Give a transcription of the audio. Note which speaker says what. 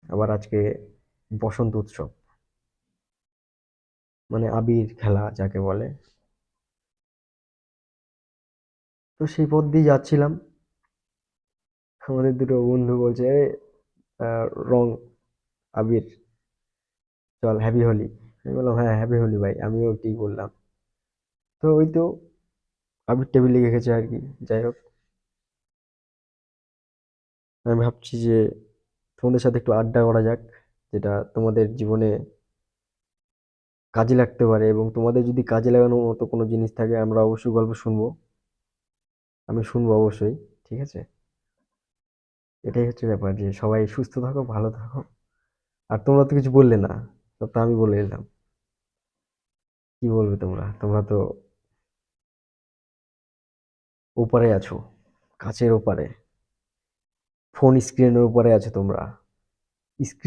Speaker 1: আবার আজকে বসন্ত উৎসব, মানে আবির খেলা যাকে বলে। তো সেই পথ দিয়ে যাচ্ছিলাম, আমাদের দুটো বন্ধু বলছে, "এ, রং, আবির, চল হ্যাপি হোলি।" আমি বললাম, "হ্যাঁ, হ্যাপি হোলি ভাই।" আমিও ঠিক বললাম। তো ওই তো আবির টেবিল লেগে গেছে আর কি। যাই হোক, আমি ভাবছি যে তোমাদের সাথে একটু আড্ডা করা যাক, যেটা তোমাদের জীবনে কাজে লাগতে পারে, এবং তোমাদের যদি কাজে লাগানোর মতো কোনো জিনিস থাকে আমরা অবশ্যই গল্প শুনবো। আমি শুনবো অবশ্যই। ঠিক আছে? এটাই হচ্ছে ব্যাপার, যে সবাই সুস্থ থাকো, ভালো থাকো। আর তোমরা তো কিছু বললে না, সব তো আমি বলে এলাম। কি বলবে তোমরা? তোমরা তো ওপারে আছো, কাছের ওপারে, ফোন স্ক্রিনের ওপারে আছো তোমরা। স্ক্রিন